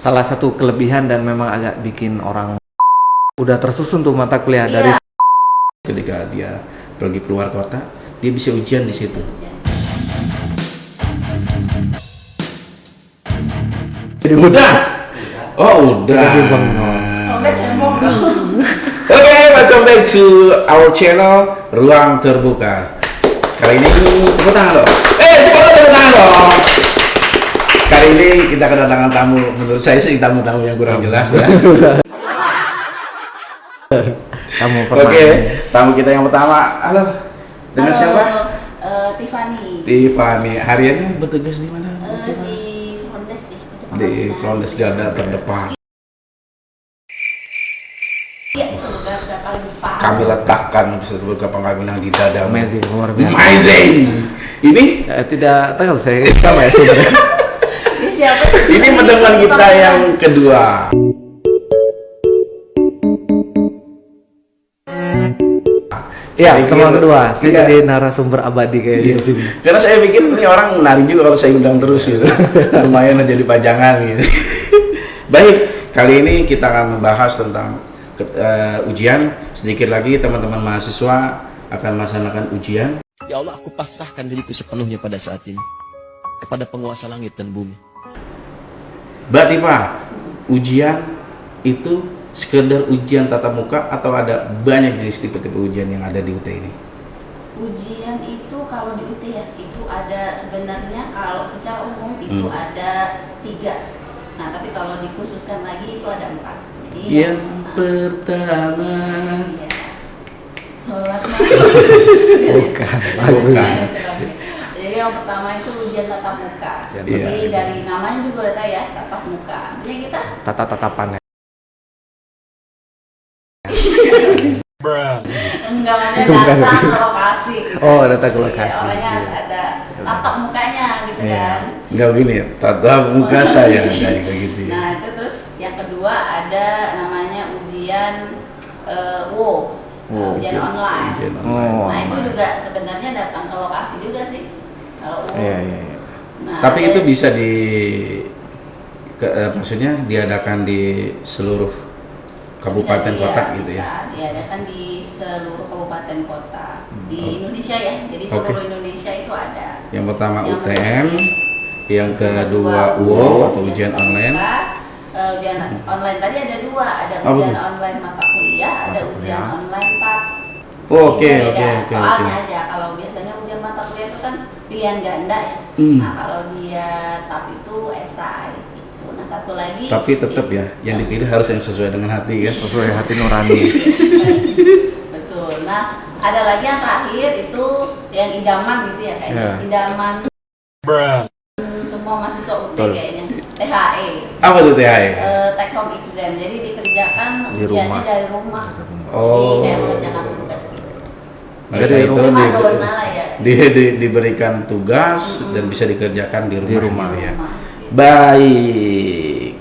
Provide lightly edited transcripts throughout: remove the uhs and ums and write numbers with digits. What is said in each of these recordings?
salah satu kelebihan dan memang agak bikin orang udah tersusun tuh mata kuliah dari ketika dia pergi keluar kota, dia bisa ujian di situ. Udah. Oh, udah. Oke, welcome back to our channel Ruang Terbuka. Kali ini tepuk tangan dong. Tepuk tangan dong. Kali ini kita kedatangan tamu, menurut saya sih tamu-tamu yang kurang jelas ya. Tamu pertama. Oke, tamu kita yang pertama. Halo. Dengan siapa? Tiffany. Tiffany. Hariannya bertugas di mana? Di Frondes sih. Di Frondes garda terdepan. Iya, itu garda paling depan. Kami letakkan seluruh kepemimpinan di dada. Amazing, luar biasa. Amazing. Ini tidak tahu saya sama ya sebenarnya. Ini siapa? ini teman kita yang kedua. Iya, Saya teman pikir- kedua. Saya iya. jadi narasumber abadi kayaknya Iya. di sini. Karena saya pikir ini orang menarik juga kalau saya undang terus gitu. Lumayan jadi pajangan gitu. Baik, kali ini kita akan membahas tentang ujian. Sedikit lagi teman-teman mahasiswa akan melaksanakan ujian. Ya Allah, aku pasrahkan diriku sepenuhnya pada saat ini kepada penguasa langit dan bumi. Berarti Pak, ujian itu sekedar ujian tatap muka atau ada banyak jenis tipe-tipe ujian yang ada di UT ini? Ujian itu kalau di UT ya, itu ada sebenarnya kalau secara umum itu ada 3. Nah, tapi kalau dikhususkan lagi itu ada 4. Jadi Yang pertama, iya. Sholat Bukan. bukan. Jadi yang pertama itu ujian tatap muka. Iya. Jadi dari namanya juga udah tahu ya, tatap muka. Artinya kita Tatapan. enggak ada Bukan. data ke lokasi. Oh, data ke lokasi. Iya, orangnya harus ada tatap mukanya gitu Iya. kan. Enggak begini ya, tatap muka saya kayak gitu ya. Nah, itu terus yang kedua ada namanya ujian ujian online. Ujian online. Oh, Nah, itu online. juga sebenarnya datang ke lokasi juga sih. Kalau Iya. Nah, Tapi ada- itu bisa maksudnya diadakan di seluruh kabupaten Bisa, kota iya, gitu ya. bisa diadakan di seluruh kabupaten kota di Indonesia ya. Jadi seluruh Indonesia itu ada. Yang pertama Yang UTM, pertama, yang kedua UO atau ujian online. Ujian online tadi ada 2, ada Oh, ujian betul. online mata kuliah, ada Mata ujian kuliah. online TAP. Oh, oke, Ini beda. oke. Soalnya aja kalau biasanya ujian mata kuliah itu kan pilihan ganda ya. Nah, kalau dia TAP itu esai gitu. Nah, satu lagi Tapi tetap ya, yang dipilih harus yang sesuai dengan hati kan. Sesuai hati nurani. betul. Nah, ada lagi yang terakhir itu yang idaman gitu ya kayaknya. Ya. Idaman semua mahasiswa UT Betul. kayaknya. THE. Apa tuh THE? Take home exam. Jadi dikerjakan Di ujiannya rumah. dari rumah. Oh. Jadi kayak mengerjakan tugas gitu. Maka Dari itu Prima donna lah ya. diberikan tugas dan bisa dikerjakan di rumah, Di rumah. gitu ya. Rumah. Baik.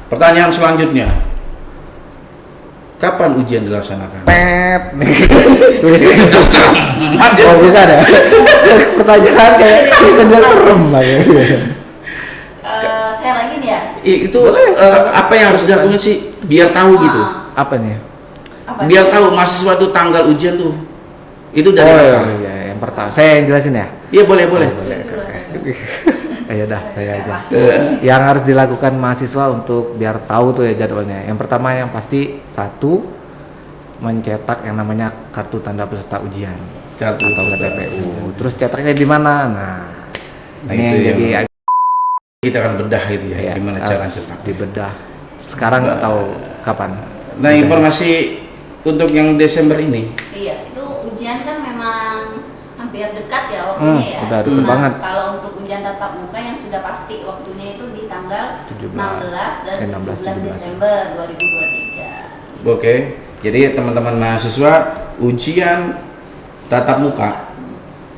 Pertanyaan selanjutnya. Kapan ujian dilaksanakan? Pet. Anjir. Oh, bukan ya. Pertanyaan kayak bisa serem lah ya. Saya lagi nih ya. Itu apa yang harus dilakukan sih biar tahu gitu. Apa nih? Apa Biar nih? tahu mahasiswa tuh tanggal ujian tuh. Itu dari Oh apa? iya, yang pertama. Saya yang jelasin ya. Iya, boleh, boleh. Ya udah, saya aja. Yang harus dilakukan mahasiswa untuk biar tahu tuh ya jadwalnya. Yang pertama yang pasti mencetak yang namanya kartu tanda peserta ujian Kartu atau peserta KTPU. ujian. Terus cetaknya di mana? Nah, Nah, ini itu yang jadi kita akan bedah itu ya, ya, gimana cara cetak. dibedah. Sekarang nggak tahu kapan. Nah, informasi untuk yang Desember ini, Iya, itu ujian kan memang hampir dekat ya waktunya ya. udah deket banget. Kalau untuk ujian tatap muka yang sudah pasti waktunya itu di tanggal 17, 16 dan 16, 17 17. Desember 2023. oke. Jadi teman-teman mahasiswa ujian tatap muka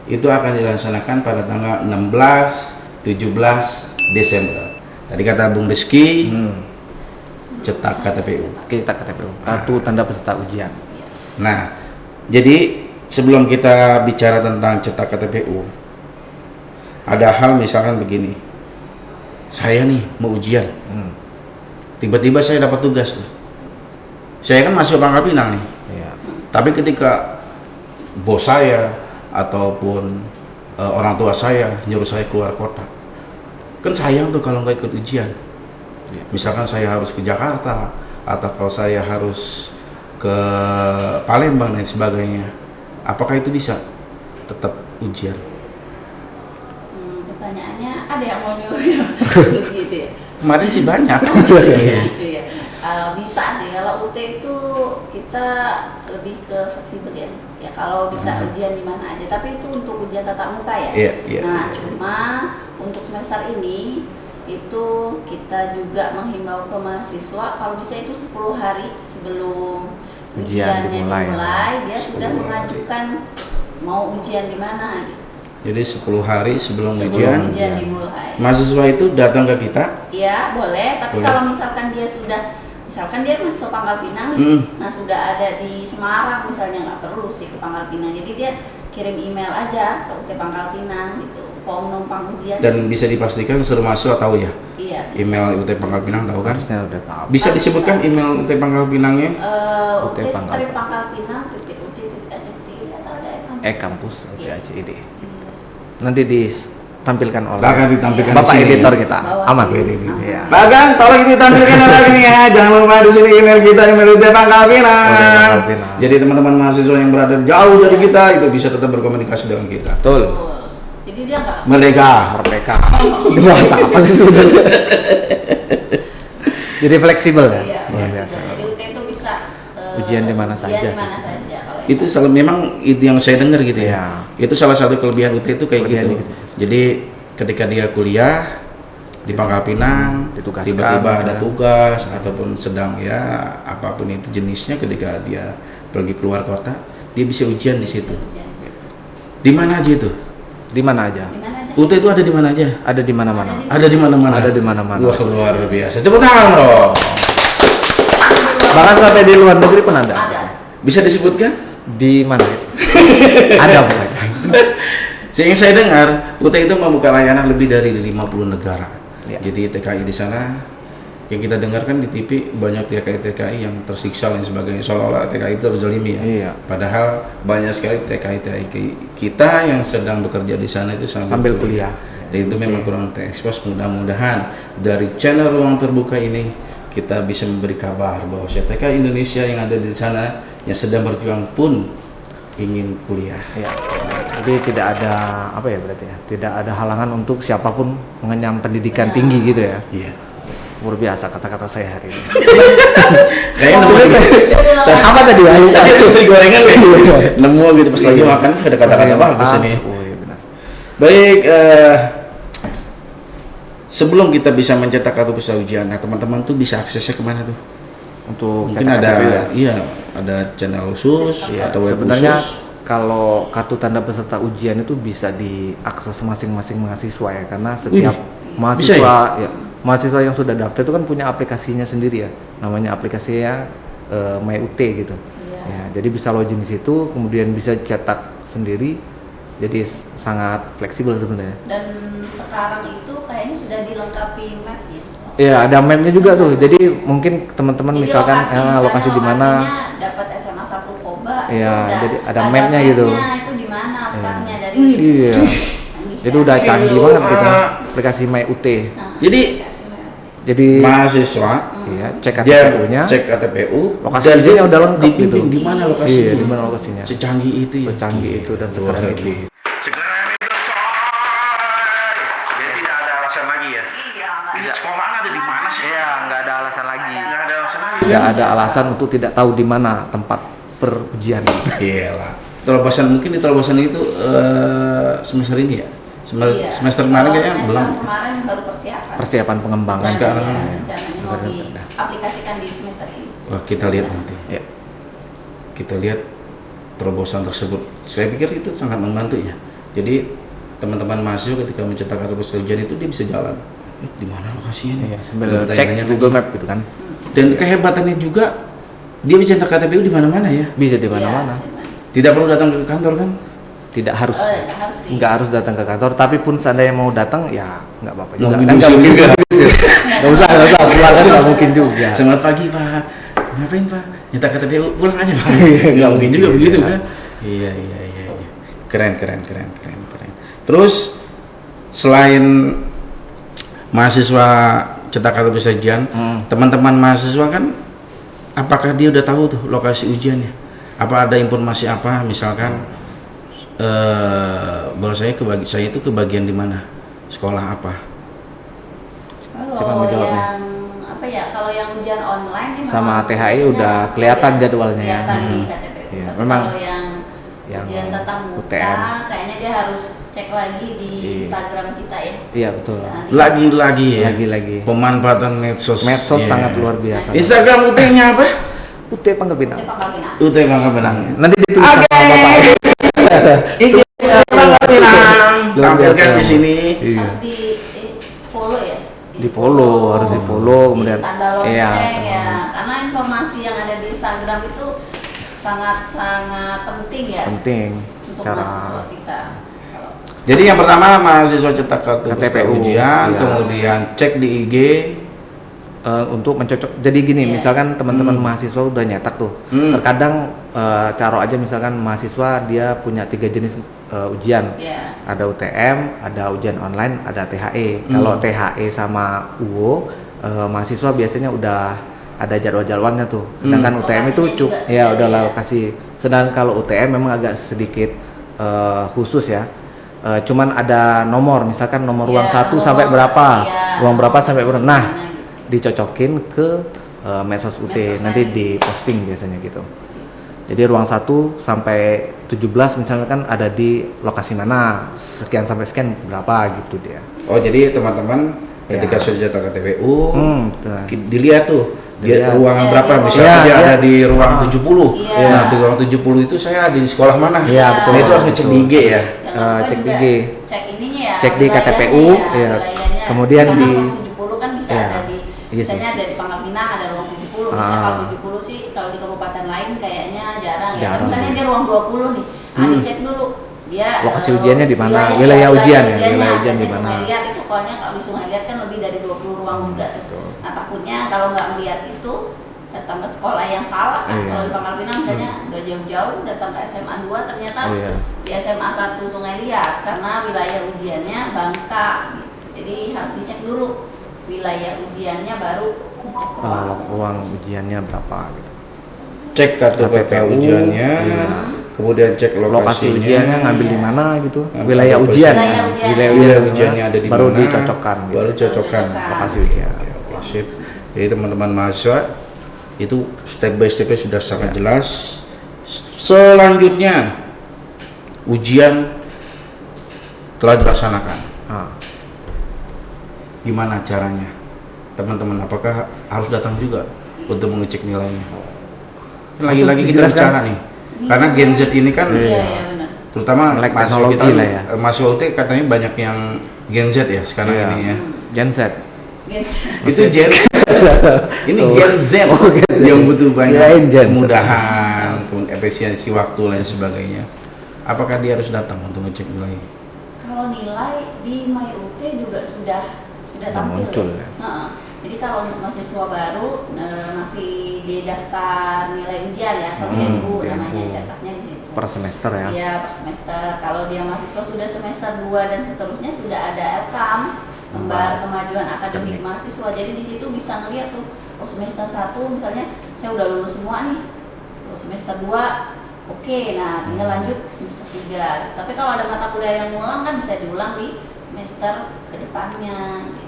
itu akan dilaksanakan pada tanggal 16, 17 Desember. Tadi kata Bung Rizky, cetak KTPU. Kita KTPU, kartu tanda peserta ujian. Nah, jadi sebelum kita bicara tentang cetak KTPU, ada hal misalkan begini, saya nih mau ujian, Tiba-tiba saya dapat tugas tuh. Saya kan masuk Pangkal Pinang nih. Iya. Tapi ketika bos saya ataupun orang tua saya nyuruh saya keluar kota, kan sayang tuh kalau nggak ikut ujian. Iya. Misalkan saya harus ke Jakarta atau kalau saya harus ke Palembang dan sebagainya, apakah itu bisa tetap ujian? Pertanyaannya ada yang mau nyuruh ya? Gitu ya. Kemarin sih banyak. Iya. Bisa sih, kalau UT itu kita lebih ke fleksibel ya. Ya kalau bisa ujian di mana aja, tapi itu untuk ujian tatap muka ya. Iya, iya. Nah, cuma untuk semester ini itu kita juga menghimbau ke mahasiswa kalau bisa itu 10 hari sebelum Ujian ujiannya dimulai. dia sudah 10 hari. mengajukan mau ujian di mana gitu. Jadi 10 hari sebelum Sebelum ujian, ujian dimulai. mahasiswa itu datang ke kita. Iya, boleh, tapi Boleh. kalau misalkan dia masuk Pangkal Pinang, nah sudah ada di Semarang misalnya, nggak perlu sih ke Pangkal Pinang. Jadi dia kirim email aja ke UT Pangkal Pinang gitu, mau numpang ujian. Dan bisa dipastikan seluruh mahasiswa tahu ya, Iya. Bisa. email UT Pangkal Pinang tahu kan? Harusnya udah tahu. Bisa disebutkan email UT Pangkal Pinangnya? UT UT Pangkal Pangkal Pinang .ut.sft atau ada Kampus Iya. UTACID. Nanti ditampilkan oleh Akan ditampilkan di Bapak sini. editor kita. Bawah Aman. sini. Iya. Bahkan tolong ditampilkan lagi nih ya, jangan lupa di sini email kita, email UT Pangkal Pinang. UT Pangkal Pinang. Jadi teman-teman mahasiswa yang berada jauh dari kita itu bisa tetap berkomunikasi dengan kita. Betul. Jadi dia nggak Merdeka. Merdeka. Bahasa apa sih sebenarnya? Jadi fleksibel ya. Iya, Luar fleksibel. biasa. Jadi UT itu bisa Ujian di mana saja Ujian di mana sih. saja kalau Itu memang itu yang saya dengar gitu ya. Iya. Itu salah satu kelebihan UT itu kayak Kelebihannya gitu. gitu. Jadi ketika dia kuliah di Pangkal Pinang, Ditugaskan tiba-tiba ada misalnya. tugas ataupun sedang ya apapun itu jenisnya, ketika dia pergi keluar kota, dia bisa ujian di situ. ujian di situ. Di mana aja itu? Di mana aja? Di mana aja? UT itu ada di mana aja? Ada di mana-mana. Ada di mana-mana. Ada di mana-mana. Wah, luar biasa. Tepuk tangan, Bro. Bahkan sampai di luar negeri pun ada. Ada. Bisa disebutkan? Di mana itu? Ada pokoknya. Yang saya dengar, UT itu membuka layanan lebih dari 50 negara. Ya. Jadi TKI di sana, yang kita dengarkan di TV banyak TKI yang tersiksa dan sebagainya, seolah-olah TKI itu terzalimi ya. Iya. Padahal banyak sekali TKI kita yang sedang bekerja di sana itu Sambil kuliah. Dan itu memang kurang terekspos. Mudah-mudahan dari channel Ruang Terbuka ini kita bisa memberi kabar bahwa TKI Indonesia yang ada di sana yang sedang berjuang pun ingin kuliah. Ya. Jadi tidak ada apa ya berarti ya? Tidak ada halangan untuk siapapun mengenyam pendidikan tinggi gitu ya. Iya. Luar biasa kata-kata saya hari ini. Kayaknya nemu Apa tadi ya? tadi habis beli gorengan kayak nemu gitu pas lagi makan ada kata-kata bagus ini. Oh iya benar. Baik, sebelum kita bisa mencetak kartu peserta ujian, nah teman-teman tuh bisa aksesnya kemana tuh? Untuk Mungkin cetak ada, KTP ya? iya, ada channel khusus Iya, atau web sebenarnya khusus. kalau kartu tanda peserta ujian itu bisa diakses masing-masing mahasiswa ya, karena setiap Wih, mahasiswa bisa ya, mahasiswa yang sudah daftar itu kan punya aplikasinya sendiri ya, namanya aplikasinya MyUT gitu. Iya. Ya, jadi bisa login di situ, kemudian bisa cetak sendiri, jadi sangat fleksibel sebenarnya. Dan sekarang itu kayaknya sudah dilengkapi map ya. Iya, ada mapnya juga tuh. Jadi mungkin teman-teman Jadi misalkan misalnya lokasi di mana. lokasinya dapat SMA 1 Koba, Iya, itu udah jadi ada mapnya gitu. Itu di mana letaknya dari Iya. canggih Jadi kan? udah canggih banget gitu aplikasi MyUT. Nah, Jadi aplikasi map. Jadi mahasiswa iya, cek dia KTPU-nya, cek KTPU, lokasi dan ujiannya udah lengkap dibimbing gitu. di mana lokasinya. Iya, di mana lokasinya. Secanggih itu ya. Secanggih itu dan sekeren Luar itu. biasa. Sekeren itu coy. Jadi tidak ada alasan lagi ya. Iya, nggak Sekolah ada di mana sih? Iya, nggak ada alasan lagi. Nggak ada alasan lagi. Nggak ada alasan untuk tidak tahu di mana tempat perujian. Iyalah. Terobosan mungkin di terobosan itu semester ini ya. Iya. Semester kemarin Kalau kayaknya semester belum. kemarin baru persiapan. Persiapan pengembangan. Sekarang. Rencananya Iya. mau Benar-benar. diaplikasikan di semester ini. Wah, kita lihat nanti. Ya. Kita lihat terobosan tersebut. Saya pikir itu sangat membantu ya. Jadi teman-teman mahasiswa ketika mencetak kartu peserta ujian itu dia bisa jalan. Di mana lokasinya nih? Iya, sambil Dan cek tanya-tanya Google lagi. Map gitu kan. Dan kehebatannya juga dia bisa cetak KTPU di mana-mana ya. Bisa di Iya, mana-mana. bisa di mana. Tidak perlu datang ke kantor kan? tidak harus, nggak harus sih. nggak harus datang ke kantor. Tapi pun seandainya mau datang, ya nggak apa-apa juga. Nunggu Kan nggak diusir mungkin juga. nggak usah pulang kan nggak mungkin juga. Selamat pagi Pak, ngapain Pak? Nyetak KTP pulang aja Pak. Iya, Nggak mungkin juga iya. begitu kan? Iya. Keren. Terus selain mahasiswa cetak kartu ujian, teman-teman mahasiswa kan, apakah dia udah tahu tuh lokasi ujiannya? Apa ada informasi apa, misalkan bahwa saya itu kebagian di mana? Sekolah apa? Coba Kalau ngejawabnya. yang apa ya, kalau yang ujian online ini Sama memang THI biasanya udah hasil kelihatan ya, jadwalnya ya. kelihatan di Hmm. KTP. Iya, Tapi memang kalau yang yang ujian tatap muka UTM. kayaknya dia harus cek lagi di Iya. Instagram kita ya. Iya betul. Nanti Lagi-lagi ya. Lagi-lagi. Pemanfaatan medsos. Medsos Iya. sangat luar biasa. Instagram UT-nya apa? UT Pangkal Pinang. cek Pangkal Pinang. UT Pangkal Pinang. Nanti ditulis sama Bapak. IG Pangkal Pinang. Luar Tampilkan biasa. di sini. Iya. Harus di follow ya. Di follow, harus di follow, kemudian tanda lonceng iya. ya. Karena informasi yang ada di Instagram itu sangat penting ya Penting untuk secara mahasiswa kita. Kalau Jadi yang pertama mahasiswa cetak kartu KTPU, peserta ujian, iya. kemudian cek di IG. untuk mencocok. Jadi gini, Iya. misalkan teman-teman mahasiswa udah nyetak tuh. Terkadang taruh aja misalkan mahasiswa dia punya 3 jenis ujian. ya Ada UTM, ada ujian online, ada THE. Kalau THE sama UO, mahasiswa biasanya udah ada jadwal-jadwalnya tuh. Sedangkan UTM itu Lokasinya juga ya sudah udah ada ya. lokasi. Sedangkan kalau UTM memang agak sedikit khusus ya. Cuman ada nomor, misalkan nomor ruang Iya, 1 nomor, sampai berapa, iya. ruang berapa sampai berapa. Nah, Gitu. dicocokin ke medsos UT, Medsos nanti lain. diposting biasanya gitu. Jadi ruang 1 sampai 17 misalnya kan ada di lokasi mana, sekian sampai sekian berapa gitu dia. Oh jadi teman-teman ketika Ya. sudah cetak KTPU, Betul. dilihat tuh dia Dilihat. ruangan Ya, berapa, di misalnya ruang- dia Iya, ada iya. di ruang Ah. 70. Iya. Nah, di ruang 70 itu saya ada di sekolah mana? Iya, betul. Nah, itu harus ngecek di IG ya. Jangan lupa cek juga IG. cek ininya ya, Cek di wilayahnya KTPU, ya, iya. wilayahnya. Kemudian Karena di- ruang 70 kan bisa iya. ada di Iya sih. misalnya ada di Pangkal Pinang ada ruang 70. Misalnya Ah. kalau 70 sih kalau di kabupaten lain kayaknya jarang ya. Jarang, Misalnya iya. dia ruang 20 nih. Dicek dulu dia Lokasi ujiannya di mana, wilayah ujian ya, wilayah ujian di mana. Sungai Liat itu pokoknya kalau di Sungai Liat kan lebih dari 20 ruang juga. betul. Nah, takutnya kalau nggak melihat itu datang ke sekolah yang salah kan. Iya. Kalau di Pangkal Pinang misalnya udah jauh-jauh datang ke SMA 2 ternyata Oh, iya. di SMA 1 Sungai Liat karena wilayah ujiannya Bangka gitu. Jadi harus dicek dulu wilayah ujiannya baru ngecek Ruang ujiannya berapa gitu. Cek KTPU ujiannya, iya. kemudian cek Lokasi lokasinya. ujiannya ngambil di mana gitu. Ngambil Wilayah lokasi. ujian. Wilayah ya. ujian. Wilayah Wilayah ujian ujiannya ada di baru mana? dicocokkan gitu. Baru cocokkan. Lokasi ujian. Oke, sip. Jadi teman-teman mahasiswa itu step by stepnya sudah sangat Ya. jelas. Selanjutnya ujian telah dilaksanakan. Ah. Gimana caranya? Teman-teman, apakah harus datang juga untuk mengecek nilainya? Kan lagi-lagi kita dijelaskan. bicara nih, karena Gen Z ini kan, Iya, iya benar. terutama Melek mahasiswa teknologi kita, lah ya. mahasiswa UT katanya banyak yang Gen Z ya sekarang Iya. ini ya. Genset. Gitu. Itu Gen Z. Ini Oh. Gen Z Oh, Gen Z. yang butuh banyak Kirain Gen Z. kemudahan, kemudian efisiensi waktu lain sebagainya. Apakah dia harus datang untuk ngecek nilai? Kalau nilai di MyUT juga sudah tampil. muncul ya. ya. Heeh. Jadi kalau untuk mahasiswa baru masih di daftar nilai ujian ya atau BNU namanya BNU. cetaknya di situ. Per semester ya. Iya, per semester. Kalau dia mahasiswa sudah semester 2 dan seterusnya sudah ada LKAM, lembar kemajuan akademik mahasiswa. Jadi di situ bisa ngeliat tuh, oh semester 1 misalnya saya udah lulus semua nih. Oh, semester 2 oke, nah tinggal lanjut ke semester 3. Tapi kalau ada mata kuliah yang ngulang kan bisa diulang di semester kedepannya gitu.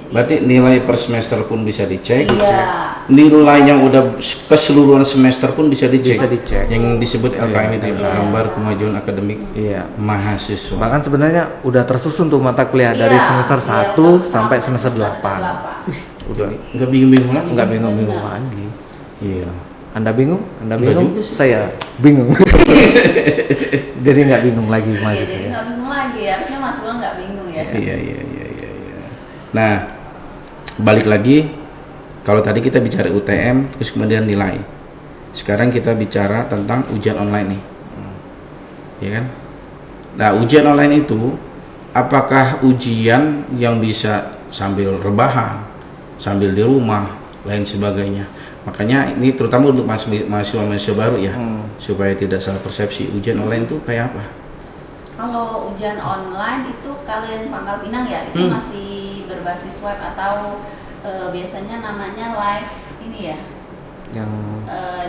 Jadi, Berarti nilai per semester pun bisa dicek. iya. Nilai yang udah keseluruhan semester pun bisa dicek. Bisa dicek. Yang disebut LKM itu, Iya. lembar kemajuan akademik Iya. mahasiswa. Bahkan sebenarnya udah tersusun tuh mata kuliah dari Iya, semester iya, 1 untuk sampai semester 8. 8. Udah Nggak bingung-bingung lagi. nggak kan? bingung-bingung Benar. lagi. Iya. Anda bingung? Anda Nggak bingung? juga sih. Saya bingung. Jadi nggak bingung lagi Iya, mahasiswa. jadi ya. nggak bingung lagi, harusnya mahasiswa nggak bingung ya. Iya. Nah, balik lagi, kalau tadi kita bicara UTM, terus kemudian nilai. Sekarang kita bicara tentang ujian online nih, ya kan? Nah, ujian online itu apakah ujian yang bisa sambil rebahan, sambil di rumah, lain sebagainya. Makanya ini terutama untuk mahasiswa baru ya, supaya tidak salah persepsi. Ujian online itu kayak apa? Kalau ujian online itu kalian Pangkal Pinang ya, itu masih berbasis web atau biasanya namanya live ini ya. Yang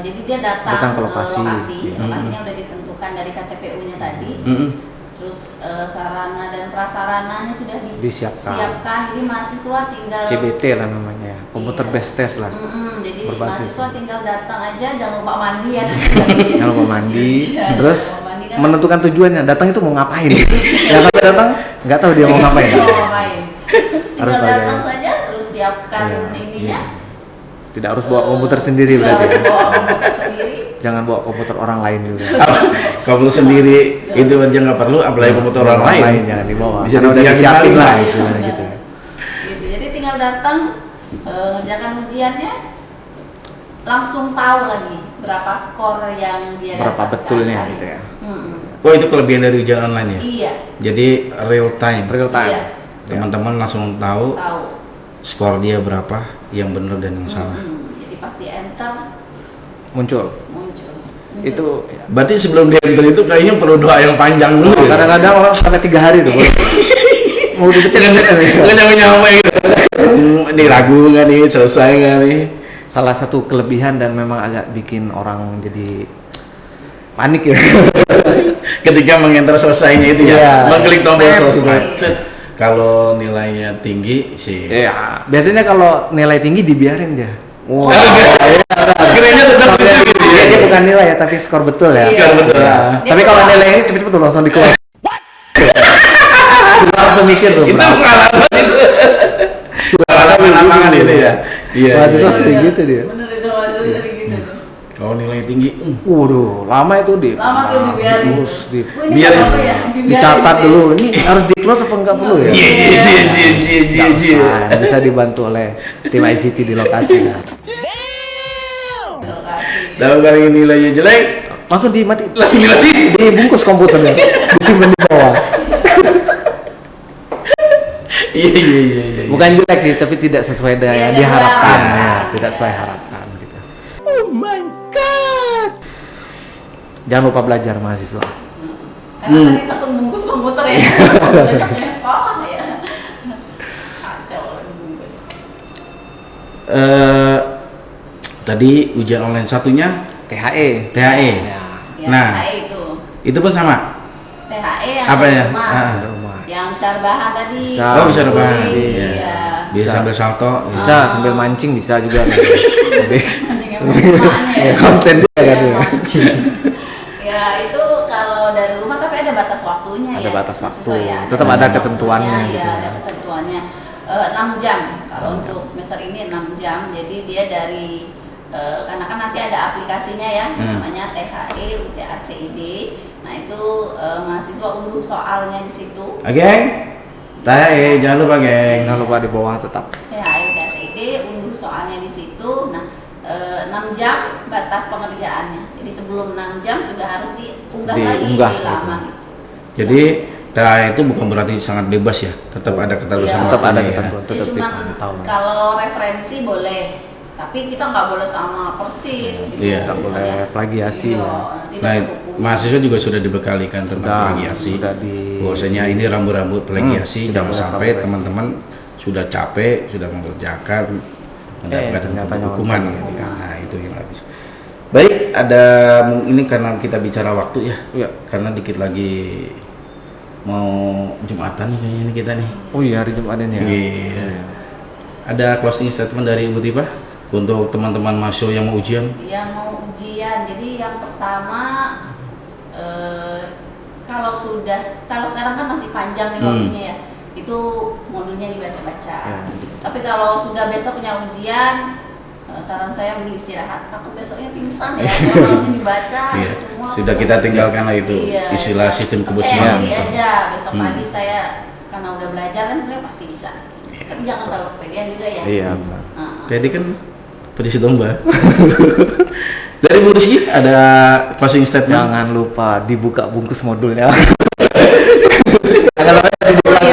Jadi dia datang ke lokasi. Lokasinya udah ditentukan dari KTPU-nya tadi. Terus sarana dan prasarananya sudah disiapkan, jadi mahasiswa tinggal CBT lah namanya, komputer based test lah. Jadi berbasis. mahasiswa tinggal datang aja, jangan lupa mandi ya. Jangan lupa mandi, Iya, terus jangan lupa mandi kan. menentukan tujuannya. Datang itu mau ngapain? Ya sampai datang nggak tahu dia mau ngapain. Mau ngapain. Terus Harus tinggal datang belajar. saja, terus siapkan Iya. ininya. Tidak harus bawa komputer sendiri Nggak berarti. harus bawa komputer sendiri. Jangan bawa komputer orang lain juga. Kamu sendiri itu aja nggak perlu, apalagi komputer orang lain. Jangan dibawa. Bisa Karena udah ditiangin disiapin maling lah lah. itu gitu. Gitu. Jadi tinggal datang, ngerjakan ujiannya, langsung tahu lagi berapa skor yang dia Berapa dapatkan betulnya hari. gitu ya. Oh, itu kelebihan dari ujian online ya? Iya. Jadi real time. Real time. Iya. Teman-teman langsung tahu Tahu. skor dia berapa, yang benar dan yang salah. Jadi pasti enter Muncul. muncul. Itu Berarti sebelum dia enter itu kayaknya perlu doa yang panjang dulu. Ya? kadang-kadang orang sampai 3 hari tuh. Mau dipecat Nggak nyampe itu. Ini ragu nggak nih, selesai nggak nih? Salah satu kelebihan dan memang agak bikin orang jadi panik ya. Ketika mengenter selesainya itu ya, Iya. mengklik tombol Iya. selesai. Cet. Kalau nilainya tinggi sih. Iya, biasanya kalau nilai tinggi dibiarin dia. Wow. Screennya tetap Skornya gitu tinggi. ya. Dia bukan nilai ya, tapi skor betul ya. Skor betul. Iya. Dia Tapi kalau keluar. nilai ini cepet-cepet tuh langsung dikeluar. Kita langsung mikir tuh. Itu berapa. pengalaman itu. Pengalaman lapangan itu ya. Iya. Mahasiswa iya, sering iya. gitu dia. Bener itu maksudnya sering gitu tuh. Kalau nilai tinggi, Waduh, lama itu di. Lama tuh dibiarin. Terus di Ini Biar- nggak perlu ya, dibiarin dicatat gitu ya. dulu. Ini harus di close apa enggak perlu ya? Iya, Nggak iya. usah, bisa dibantu oleh tim ICT di lokasi ya. Lokasi. Tahu kalau yang nilainya jelek, Langsung dimati, langsung dimatiin. dibungkus komputernya, disimpan di bawah. Iya. Bukan jelek sih, tapi tidak sesuai dengan Iya, yang tidak diharapkan sesuai ya, harapan. tidak sesuai harapan gitu. Oh my god. Jangan lupa belajar mahasiswa. Karena tadi takut bungkus komputer ya. Komputernya punya sekolah ya. Kacau lagi bungkus. Tadi ujian online satunya THE. THE. Ya, Ya, Nah. THE itu pun sama. THE yang Apa dari ya? rumah. ada rumah. Yang bisa rebahan tadi. Bisa. Oh, bisa rebahan. Iya. Iya. Bisa Bisa. sambil salto. Bisa sambil mancing bisa juga. Tapi Mancing emaknya ya ya. konten dia kan Iya, dia. mancing. Ya itu kalau dari rumah tapi ada batas waktunya Ada ya. batas waktu. Sesuai ya, Tetap ada batas ketentuannya waktunya, gitu Iya, ya. ada ketentuannya. 6 jam kalau untuk semester ini 6 jam. Jadi dia dari karena kan nanti ada aplikasinya ya, namanya THE UTACID. Nah itu mahasiswa unduh soalnya di situ. Geng, THE jangan lupa geng. Jangan lupa di bawah tetap. THE UTACID unduh soalnya di situ. Nah 6 jam batas pengerjaannya. Jadi sebelum 6 jam sudah harus diunggah lagi Diunggah, di gitu. laman itu. Jadi THE itu bukan berarti sangat bebas ya, tetap ada keterusan Iya. Tetap ada waktunya ya. ketentuan, Ya, tetap cuman dipantau. kalau referensi boleh, tapi kita nggak boleh sama persis. Gitu. Iya. Nggak boleh plagiasi Iya, ya. tidak Nah, berhukum. mahasiswa juga sudah dibekalikan tentang plagiasi. sudah di Bahwasanya ini rambu-rambu plagiasi, tidak jangan boleh sampai plagiasi. teman-teman sudah capek, sudah mengerjakan mendapatkan ternyata hukuman nyontek. gitu kan. Nah, itu yang habis. Baik, ada ini karena kita bicara waktu ya. Iya. Karena dikit lagi mau Jumatan nih kayaknya ini kita nih. Oh iya, hari Jumat ini ya. Iya. Ada closing statement dari Ibu Tipa untuk teman-teman mahasiswa yang mau ujian? Yang mau ujian, jadi yang pertama kalau sekarang kan masih panjang nih waktunya ya, itu modulnya dibaca-baca. Ya. Tapi kalau sudah besoknya ujian, saran saya mending istirahat. Takut besoknya pingsan ya, kalau dibaca Iya. semua. Sudah kita tinggalkan lah itu Iya, istilah sistem percaya kebersihan. diri aja. Besok Hmm. pagi saya karena udah belajar kan sebenarnya pasti bisa. Tapi jangan terlalu kepedean juga ya. Iya, benar. Tadi kan petis domba. Dari Bu Rizky ada closing statement? Jangan lupa dibuka bungkus modulnya. Kalau masih diulang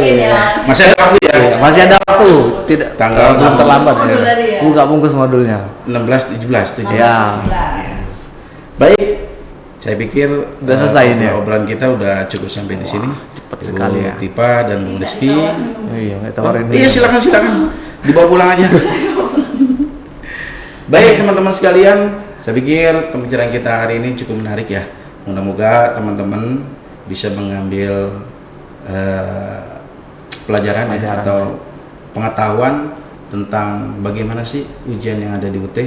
Iya. Masih ada waktu ya? masih ada waktu, tidak Tanggal belum terlambat modul tadi ya? Buka bungkus modulnya. 16, 17 tuh. Ya. Baik, saya pikir Udah selesai ini ya? obrolan kita udah cukup sampai di sini. Cepat Ibu sekali ya. Tipa dan Bung Rizky. Iya, nggak tawarin Iya, silakan. Dibawa pulang aja. Baik teman-teman sekalian, saya pikir pembicaraan kita hari ini cukup menarik ya. Moga-moga teman-teman bisa mengambil pelajaran ya, atau pengetahuan tentang bagaimana sih ujian yang ada di UT.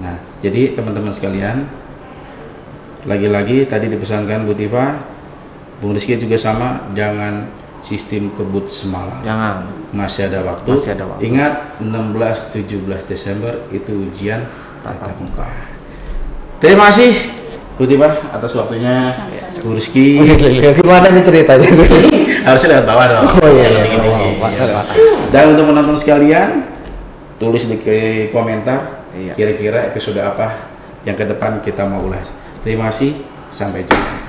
Nah, jadi teman-teman sekalian, lagi-lagi tadi dipesankan Bu Tifa, Bung Rizky juga sama, jangan sistem kebut semalam. Jangan. Masih ada waktu. Masih ada waktu. Ingat 16-17 Desember itu ujian tatap muka. Terima kasih Bu Tifa atas waktunya. Bu Rizky. Gimana nih ceritanya? Harusnya lewat bawah dong. Oh iya, Jangan iya. tinggi-tinggi. Oh, Dan untuk menonton sekalian, tulis di komentar Iya. kira-kira episode apa yang ke depan kita mau ulas. Terima kasih, sampai jumpa.